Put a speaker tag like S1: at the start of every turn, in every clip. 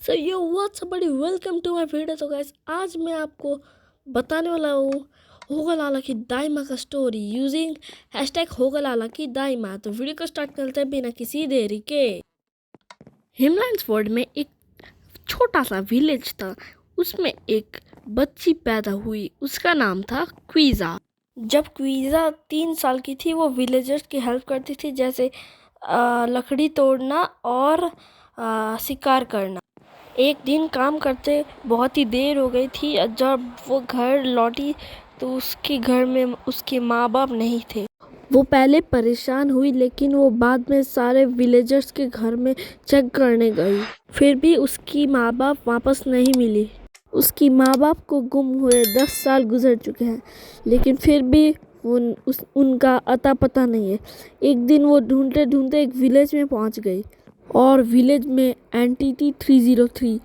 S1: सो yo what's up बड़ी welcome to my video. तो guys आज मैं आपको बताने वाला हूँ होगा लाला की दाइमा का स्टोरी यूजिंग हैशटैग होगा लाला की दाइमा। तो वीडियो को स्टार्ट करते हैं बिना किसी देरी के। हिमलैंड्स वर्ल्ड में एक छोटा सा विलेज था। उसमें एक बच्ची पैदा हुई, उसका नाम था क्वीजा। जब क्वीजा 3 साल की थी वो विलेजर्स की हेल्प करती थी, जैसे लकड़ी तोड़ना और शिकार करना। एक दिन काम करते बहुत ही देर हो गई थी। जब वो घर लौटी तो उसके घर में उसके माँ बाप नहीं थे। वो पहले परेशान हुई, लेकिन वो बाद में सारे विलेजर्स के घर में चेक करने गई। फिर भी उसकी माँ बाप वापस नहीं मिली। उसकी माँ बाप को गुम हुए 10 साल गुजर चुके हैं, लेकिन फिर भी उनका अता पता नहीं है। एक दिन वो ढूंढते ढूंढते एक विलेज में पहुंच गई और विलेज में एंटिटी 303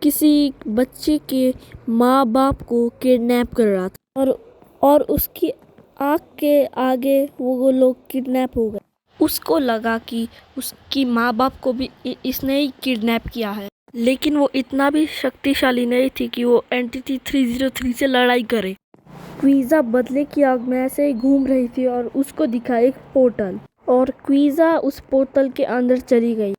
S1: किसी बच्चे के माँ बाप को किडनैप कर रहा था और उसकी आँख के आगे वो लोग किडनैप हो गए। उसको लगा कि उसकी माँ बाप को भी इसने ही किडनैप किया है, लेकिन वो इतना भी शक्तिशाली नहीं थी कि वो एंटिटी 303 से लड़ाई करे। क्वीजा बदले की आग में ऐसे ही घूम रही थी और उसको दिखा एक पोर्टल, और क्वीजा उस पोर्टल के अंदर चली गई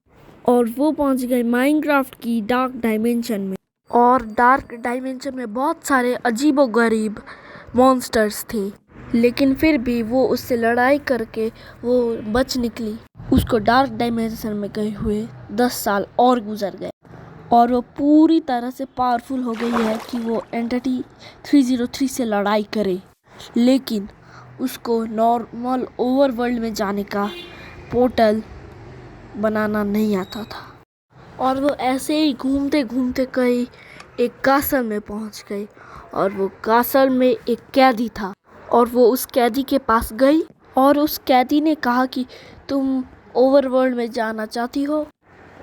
S1: और वो पहुंच गई माइनक्राफ्ट की डार्क डायमेंशन में। और डार्क डायमेंशन में बहुत सारे अजीबोगरीब मॉन्स्टर्स थे, लेकिन फिर भी वो उससे लड़ाई करके वो बच निकली। उसको डार्क डायमेंशन में गए हुए 10 साल और गुजर गए और वो पूरी तरह से पावरफुल हो गई है कि वो एंटिटी 303 से लड़ाई करे। लेकिन उसको नॉर्मल ओवरवर्ल्ड में जाने का पोर्टल बनाना नहीं आता था, और वो ऐसे ही घूमते घूमते कहीं एक कासल में पहुंच गई। और वो कासल में एक कैदी था और वो उस कैदी के पास गई और उस कैदी ने कहा कि तुम ओवरवर्ल्ड में जाना चाहती हो?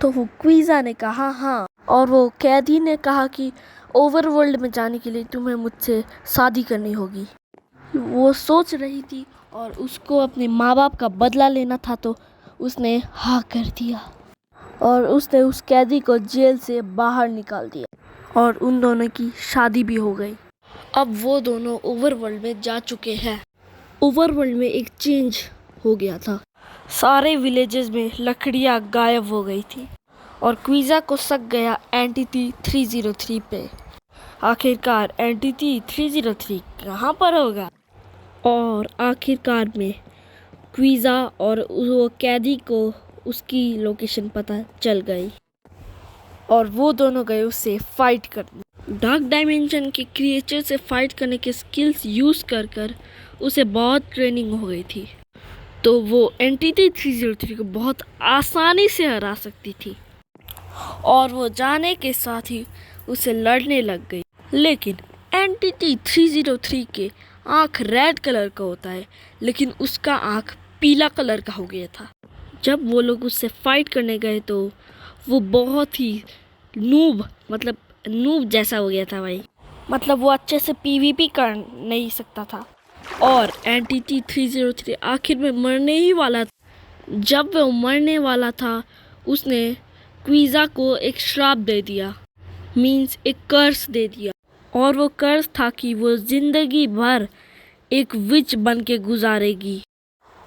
S1: तो वो क्वीजा ने कहा हाँ, और वो कैदी ने कहा कि ओवरवर्ल्ड में जाने के लिए तुम्हें मुझसे शादी करनी होगी। वो सोच रही थी और उसको अपने माँ बाप का बदला लेना था, तो उसने हाँ कर दिया और उसने उस कैदी को जेल से बाहर निकाल दिया और उन दोनों की शादी भी हो गई। अब वो दोनों ओवरवर्ल्ड में जा चुके हैं। ओवरवर्ल्ड में एक चेंज हो गया था। सारे विलेजेस में लकड़ियाँ गायब हो गई थी और क्वीजा को शक गया एंटिटी 303 पे। आखिरकार एंटिटी 303 कहाँ पर होगा? और आखिरकार में क्वीजा और वो कैदी को उसकी लोकेशन पता चल गई और वो दोनों गए उससे फाइट करने। डार्क डायमेंशन के क्रिएचर से फाइट करने के स्किल्स यूज़ कर कर उसे बहुत ट्रेनिंग हो गई थी, तो वो एंटिटी 303 को बहुत आसानी से हरा सकती थी और वो जाने के साथ ही उसे लड़ने लग गई। लेकिन एंटिटी 303 के आँख रेड कलर का होता है, लेकिन उसका आँख पीला कलर का हो गया था। जब वो लोग उससे फाइट करने गए तो वो बहुत ही नूब जैसा हो गया था भाई। मतलब वो अच्छे से पीवीपी कर नहीं सकता था और एंटिटी 303 आखिर में मरने ही वाला था। जब वो मरने वाला था उसने क्वीजा को एक श्राप दे दिया, मीन्स एक कर्स दे दिया, और वो कर्स था कि वो जिंदगी भर एक विच बन के गुजारेगी।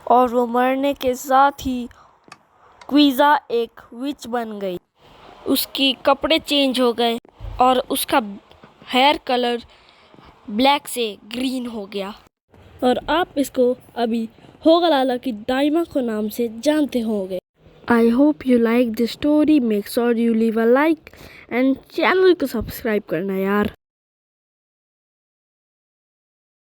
S1: और वो मरने के साथ ही क्वीजा एक विच बन गई। उसकी कपड़े चेंज हो गए और उसका हेयर कलर ब्लैक से ग्रीन हो गया। और आप इसको अभी होगा लाला की दाइमा को नाम से जानते होंगे। I hope you like this story. Make sure you leave a like and channel को सब्सक्राइब करना यार।